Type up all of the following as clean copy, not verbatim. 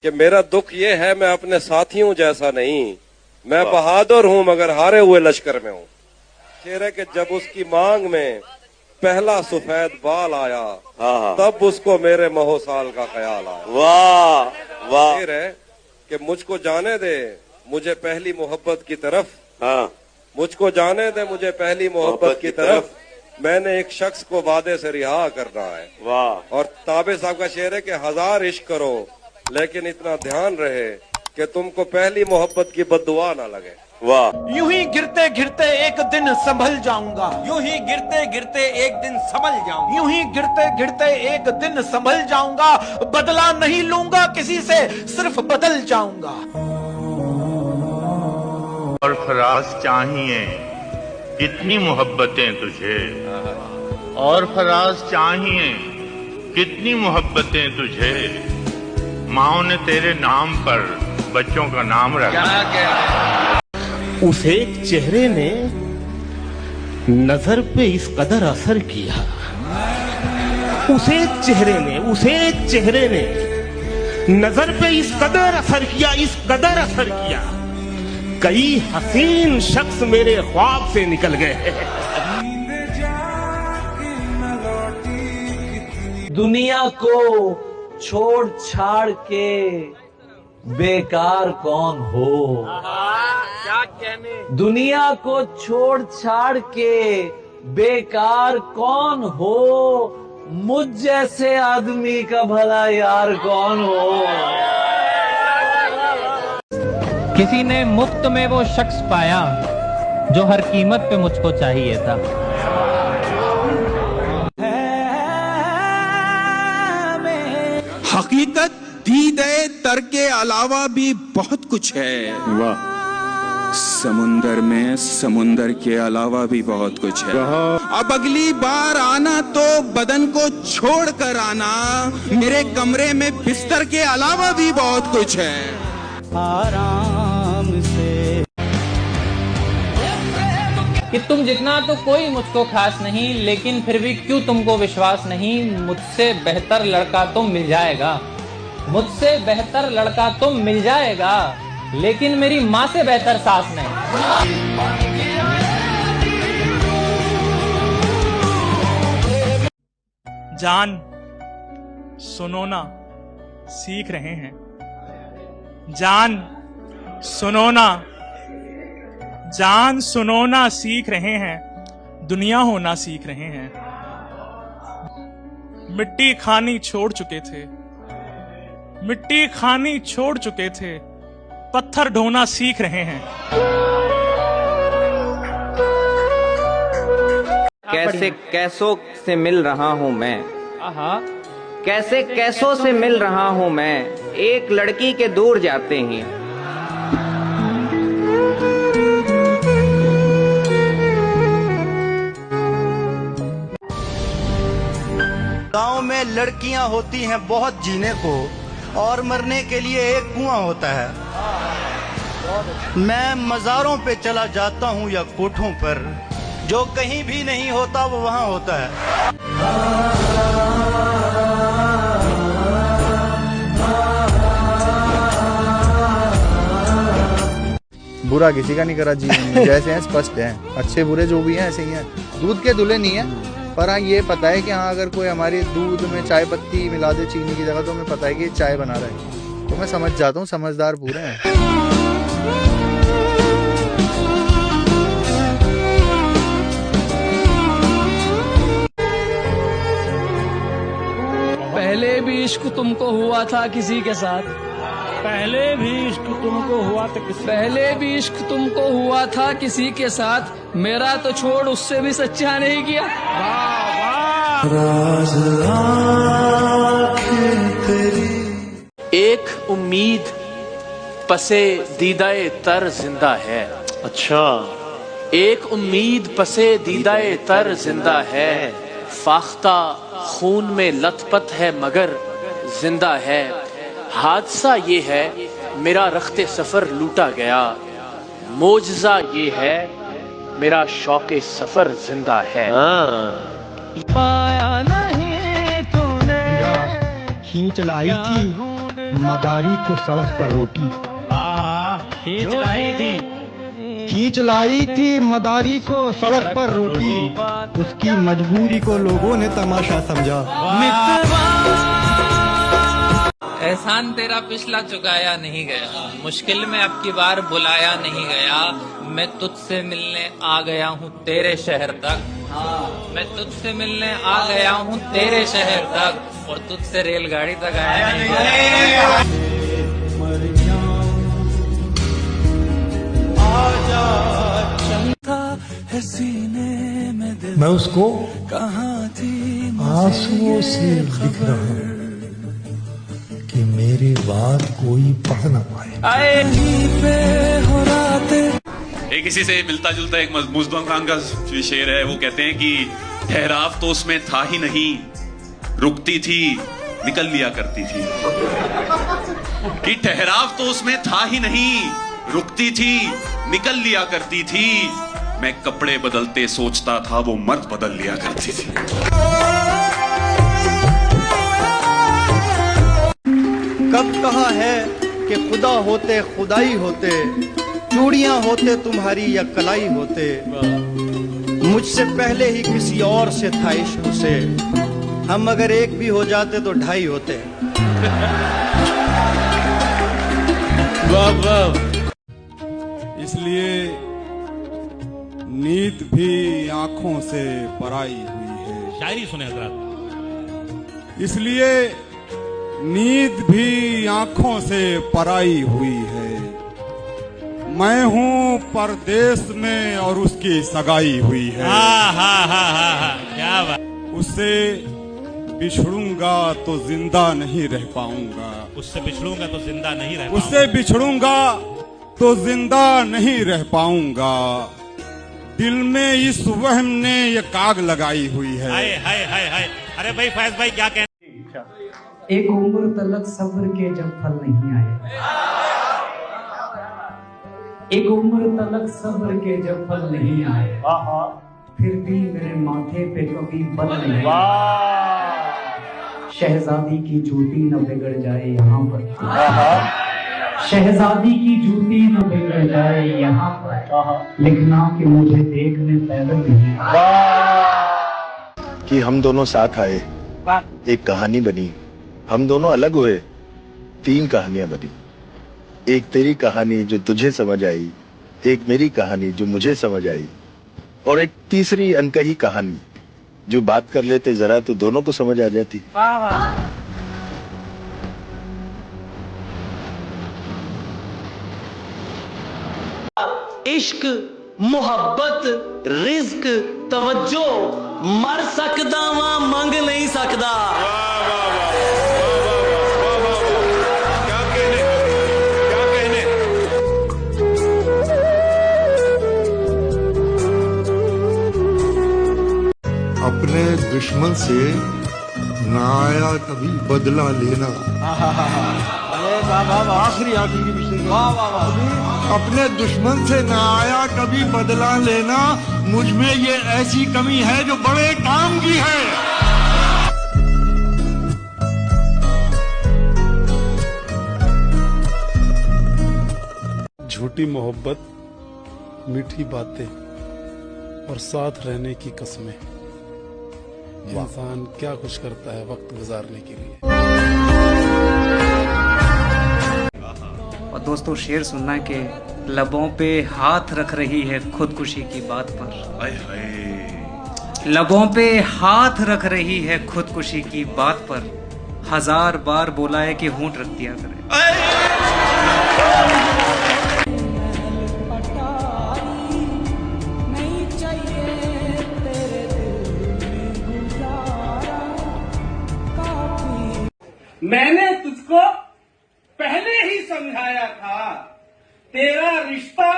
कि मेरा दुख ये है मैं अपने साथियों जैसा नहीं, मैं बहादुर हूं मगर हारे हुए लश्कर में हूं। शेर है कि जब उसकी मांग में पहला सफेद बाल आया, तब उसको मेरे महोसाल का ख्याल आया। वाह वाह। शेर है कि मुझको जाने दे मुझे पहली मोहब्बत की तरफ, मुझको जाने दे मुझे पहली मोहब्बत की तरफ, मैंने एक शख्स को वादे से रिहा करना है। वाह। और ताबे साहब का शेर है कि हजार इश्क करो लेकिन इतना ध्यान रहे कि तुमको पहली मोहब्बत की बद्दुआ ना लगे। वाह। यूं ही गिरते गिरते एक दिन संभल जाऊंगा, यूं ही गिरते गिरते एक दिन संभल जाऊंगा, यूं ही गिरते गिरते एक दिन संभल जाऊंगा, बदला नहीं लूंगा किसी से, सिर्फ बदल जाऊंगा। और फराज चाहिए कितनी मोहब्बतें तुझे, और फराज चाहिए कितनी मोहब्बतें तुझे, माओ ने तेरे नाम पर बच्चों का नाम रखा। उस एक चेहरे ने नजर पे इस कदर असर किया, उस एक चेहरे ने नजर पे इस कदर असर किया, इस कदर असर किया, कई हसीन शख्स मेरे ख्वाब से निकल गए। दुनिया को छोड़ छाड़ के बेकार कौन हो, क्या कहने। दुनिया को छोड़ छाड़ के बेकार कौन हो, मुझ जैसे आदमी का भला यार कौन हो। किसी ने मुफ्त में वो शख्स पाया जो हर कीमत पे मुझको चाहिए था। हकीकत दीदे तर के अलावा भी बहुत कुछ है। वाह। समुंदर में समुंदर के अलावा भी बहुत कुछ है। अब अगली बार आना तो बदन को छोड़ कर आना, मेरे कमरे में बिस्तर के अलावा भी बहुत कुछ है। आराम से कि तुम जितना तो कोई मुझको खास नहीं, लेकिन फिर भी क्यों तुमको विश्वास नहीं, मुझसे बेहतर लड़का तो मिल जाएगा, मुझसे बेहतर लड़का तो मिल जाएगा, लेकिन मेरी माँ से बेहतर सास नहीं। जान सुनो ना सीख रहे हैं, जान सुनो ना, जान सुनो ना सीख रहे हैं, दुनिया होना सीख रहे हैं। मिट्टी खानी छोड़ चुके थे, मिट्टी खानी छोड़ चुके थे, पत्थर ढोना सीख रहे हैं। कैसे कैसों से मिल रहा हूँ मैं, कैसे कैसों से मिल रहा हूँ मैं, एक लड़की के दूर जाते ही। गांव में लड़कियां होती हैं बहुत जीने को, और मरने के लिए एक कुआं होता है। मैं मज़ारों पे चला जाता हूं या कोठों पर, जो कहीं भी नहीं होता वो वहां होता है। बुरा किसी का नहीं करा जीवन में, जैसे हैं स्पष्ट हैं, अच्छे बुरे जो भी हैं ऐसे ही हैं, दूध के धुले नहीं है। पर हाँ ये पता है कि हाँ अगर कोई हमारी दूध में चाय पत्ती मिला दे चीनी की जगह, तो हमें पता है कि चाय बना रहा है, तो मैं समझ जाता हूँ, समझदार पूरे हैं। पहले भी इश्क तुमको हुआ था किसी के साथ, पहले भी इश्क तुमको हुआ था किसी, पहले भी इश्क तुमको हुआ था किसी के साथ, मेरा तो छोड़ उससे भी सच्चा नहीं किया। एक उम्मीद पसे दीदाए तर जिंदा है। अच्छा। एक उम्मीद पसे दीदाए तर जिंदा है, फाख्ता खून में लथपथ है मगर जिंदा है। हादसा ये है मेरा रख्ते सफर लूटा गया, मोजज़ा ये है मेरा शौके सफर जिंदा है। पाया नहीं तूने खींच लाई थी मदारी को सड़क पर रोटी खींच लाई थी मदारी को सड़क पर रोटी, उसकी मजबूरी को लोगों ने तमाशा समझा। एहसान तेरा पिछला चुकाया नहीं गया, मुश्किल में अब की बार बुलाया नहीं गया। मैं तुझसे मिलने आ गया हूँ तेरे शहर तक, मैं तुझसे मिलने आ गया हूँ तेरे शहर तक, और तुझसे रेलगाड़ी तक आया नहीं गया। मैं उसको आंसुओं से लिख रहा हूँ कि मेरी बात कोई पढ़ न पाए। एक इसी से मिलता जुलता एक मुज़द्दम खान का शेर है। वो कहते हैं कि ठहराव तो उसमें था ही नहीं, रुकती थी निकल लिया करती थी। कि ठहराव तो उसमें था ही नहीं, रुकती थी निकल लिया करती थी। मैं कपड़े बदलते सोचता था वो मर्द बदल लिया करती थी। कब कहा है कि खुदा होते खुदाई होते, चूड़ियां होते तुम्हारी या कलाई होते। मुझसे पहले ही किसी और से था इश्क उसे, हम अगर एक भी हो जाते तो ढाई होते। वाह वाह। इसलिए नींद भी आंखों से पराई हुई है। शायरी सुने हजरत। इसलिए नींद भी आंखों से पराई हुई है। मैं हूँ परदेश में और उसकी सगाई हुई है। क्या बात। उससे बिछड़ूंगा तो जिंदा नहीं रह पाऊंगा। उससे बिछड़ूंगा तो जिंदा नहीं रह उससे बिछड़ूंगा तो जिंदा नहीं रह पाऊंगा। दिल में इस वहम ने ये काग लगाई हुई है। हाय हाय हाय हाय। अरे भाई फैज भाई क्या कहते? एक उम्र तलक सब्र के जब फल नहीं आए, एक उम्र तलक सब्र के जब फल नहीं आए, फिर भी मेरे माथे पे कभी बल नहीं आए। शहजादी की जूती न बिगड़ जाए यहाँ पर, शहजादी की जूती न बिगड़ जाए यहाँ पर, लिखना कि मुझे देखने पैदल नहीं कि हम दोनों साथ आए, एक कहानी बनी। हम दोनों अलग हुए, 3 कहानियां बनी। एक तेरी कहानी जो तुझे समझ आई, एक मेरी कहानी जो मुझे समझ आई, और एक तीसरी अनकही कहानी जो बात कर लेते जरा तो दोनों को समझ आ जाती। वाह वाह। इश्क मुहब्बत रिज्क तवज्जो मर सकदा वा मंग नहीं सकदा। अपने दुश्मन से ना आया कभी बदला लेना। आखिरी अपने दुश्मन से ना आया कभी बदला लेना, मुझ में ये ऐसी कमी है जो बड़े काम की है। झूठी मोहब्बत, मीठी बातें और साथ रहने की कस्में, इंसान क्या कुछ करता है वक्त गुजारने के लिए। और दोस्तों शेर सुनना के लबों पे हाथ रख रही है खुदकुशी की बात पर, लबों पे हाथ रख रही है खुदकुशी की बात पर, 1000 बार बोला है कि होंठ रख दिया करे। मैंने तुझको पहले ही समझाया था, तेरा रिश्ता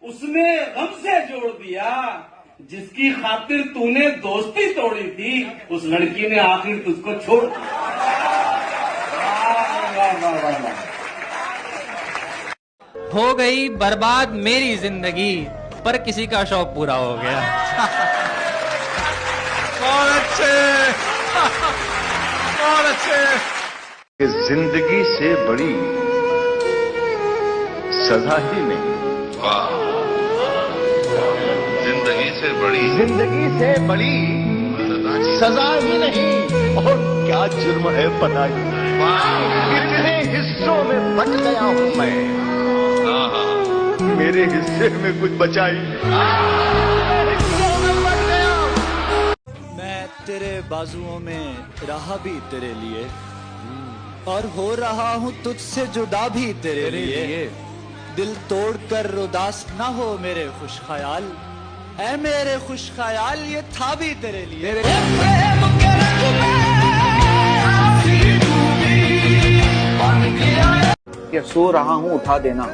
उसने गम से जोड़ दिया। जिसकी खातिर तूने दोस्ती तोड़ी थी, उस लड़की ने आखिर तुझको छोड़ दिया। हो गई बर्बाद मेरी जिंदगी, पर किसी का शौक पूरा हो गया। बहुत अच्छे, बहुत अच्छे। कि जिंदगी से बड़ी सजा ही नहीं। जिंदगी से बड़ी सजा ही नहीं। और क्या जुर्म है पता ही। कितने हिस्सों में बट गया हूं मैं, मेरे हिस्से में कुछ बचा ही मैं तेरे बाजुओं में रहा भी तेरे लिए और हो रहा हूँ तुझसे जुदा भी तेरे लिए। दिल तोड़कर उदास ना हो मेरे खुश ख्याल, ऐ मेरे खुश ख्याल ये था भी तेरे लिए। कि सो रहा हूँ उठा देना,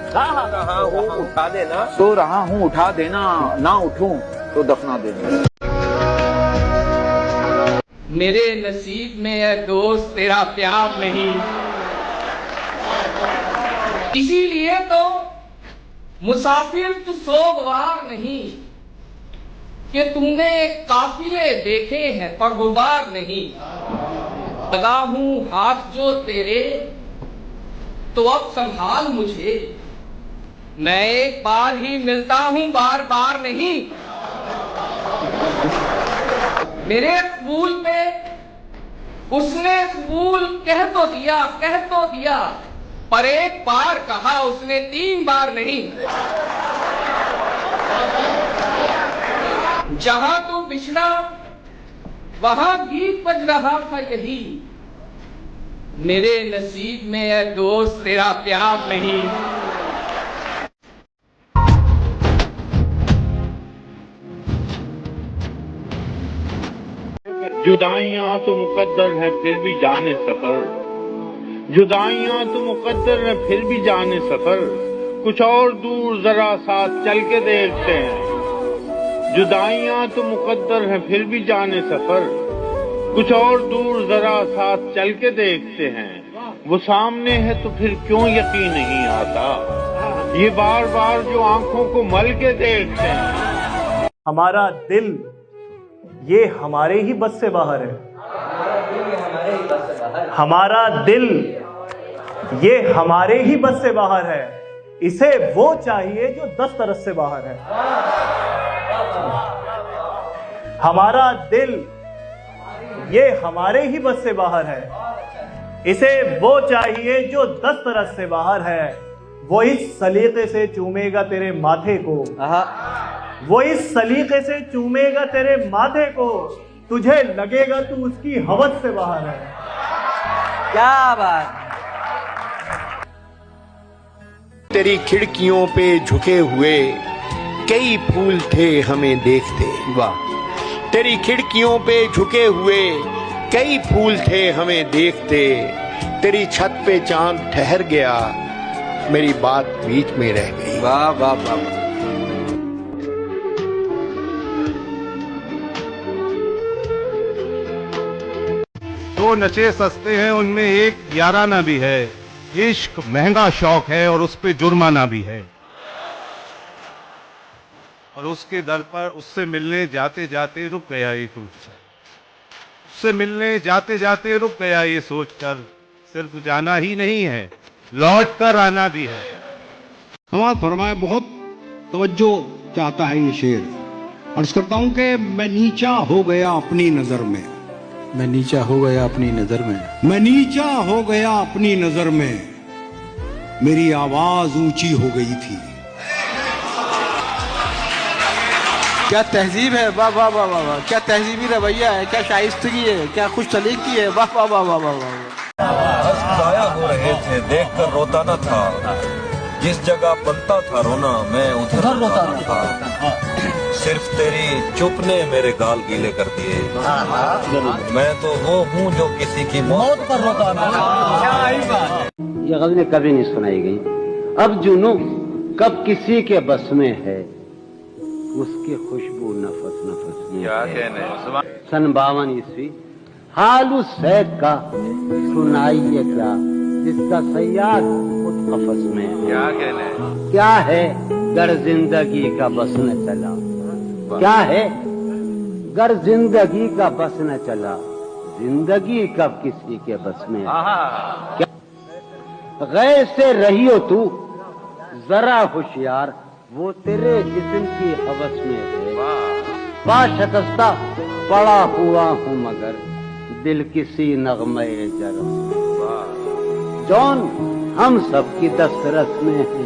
उठा देना, सो रहा हूँ उठा देना, ना उठूं तो दफना देना। मेरे नसीब में है दोस्त तेरा प्यार नहीं, इसीलिए तो मुसाफिर तू सोगवार नहीं, कि तुमने काफिले देखे हैं पर गुबार नहीं। लगा हूं हाथ जो तेरे तो अब संभाल मुझे, मैं एक बार ही मिलता हूं बार बार नहीं। मेरे फूल पे उसने फूल कह तो दिया पर एक बार कहा उसने 3 बार नहीं। जहां तू बिछड़ा वहां गीत बज रहा था यही, मेरे नसीब में है दोस्त तेरा प्यार नहीं। जुदाइयां तो मुकद्दर है फिर भी जाने सफर, जुदाइयां तो मुकद्दर है फिर भी जाने सफर, कुछ और दूर जरा साथ चल के देखते हैं। जुदाइयां तो मुकद्दर है फिर भी जाने सफर, कुछ और दूर जरा साथ चल के देखते हैं। वो सामने है तो फिर क्यों यकीन नहीं आता, ये बार बार जो आंखों को मल के देखते हैं। हमारा दिल ये हमारे ही बस से बाहर है, हमारा दिल ये हमारे ही बस से बाहर है, इसे वो चाहिए जो 10 तरस से बाहर है। हमारा दिल ये हमारे ही बस से बाहर है, इसे वो चाहिए जो 10 तरस से बाहर है। वो इस सलीके से चूमेगा तेरे माथे को, वो इस सलीके से चूमेगा तेरे माथे को, तुझे लगेगा तू उसकी हवस से बाहर है। क्या बात। तेरी खिड़कियों पे झुके हुए कई फूल थे हमें देखते, वाह। तेरी खिड़कियों पे झुके हुए कई फूल थे हमें देखते, तेरी छत पे चांद ठहर गया, मेरी बात बीच में रह गई। वाह वाह वाह। दो नशे सस्ते हैं, उनमें एक याराना भी है। इश्क महंगा शौक है और उस पे जुर्माना भी है। और उसके दर पर उससे मिलने जाते जाते रुक गया ये सोचकर, उससे मिलने जाते जाते रुक गया ये सोचकर, सिर्फ जाना ही नहीं है लौट कर आना भी है। समाज फरमाए बहुत तवज्जो चाहता है ये शेर। अर्ज करता हूं कि मैं नीचा हो गया अपनी नजर में, मैं नीचा हो गया अपनी नजर में, मैं नीचा हो गया अपनी नजर में, मेरी आवाज ऊंची हो गई थी। क्या तहजीब है, वाह वाह वाह वाह, क्या तहजीबी रवैया है, क्या शाइस्तगी है, क्या खुश सलीकी है, वाह वाह वाह वाह वाह वाह। गाया हो रहे थे देखकर रोता न था, जिस जगह बनता था रोना मैं उधर रोता न था। सिर्फ तेरी चुप ने मेरे गाल गीले कर दिए, मैं तो वो हूँ जो किसी की मौत पर रोता न था। ये गज़लें कभी नहीं सुनाई गई। अब जुनू कब किसी के बस में है, उसकी खुशबू नफस नफस में है। सन 52 ईस्वी। हाल उस सैद का सुनाइए क्या, जिसका सयाद खुद कफस में है। क्या कहने, क्या है गर जिंदगी का बस न चला, क्या है गर जिंदगी का बस न चला, जिंदगी कब किसी के बस में है। क्या गैर से रही हो तू जरा होशियार, वो तेरे जिस्म की हवस में है। बाशकस्ता पड़ा हुआ हूँ मगर दिल किसी नगमे जरस में। जौन हम सब की दस्तरस में है,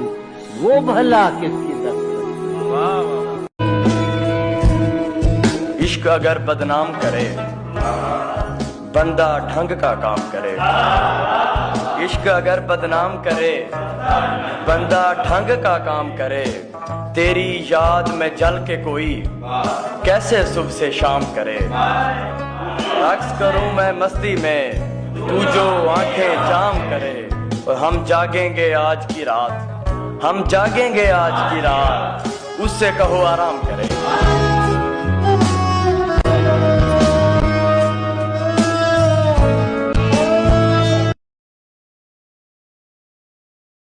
वो भला किसकी दस्तरस में। इश्क अगर बदनाम करे बंदा ढंग का काम करे। इश्क अगर बदनाम करे बंदा ढंग का काम करे। तेरी याद में जल के कोई कैसे सुबह से शाम करे। रक्स करूं मैं मस्ती में तू जो आंखें जाम करे। और हम जागेंगे आज की रात, हम जागेंगे आज की रात, उससे कहो आराम करे।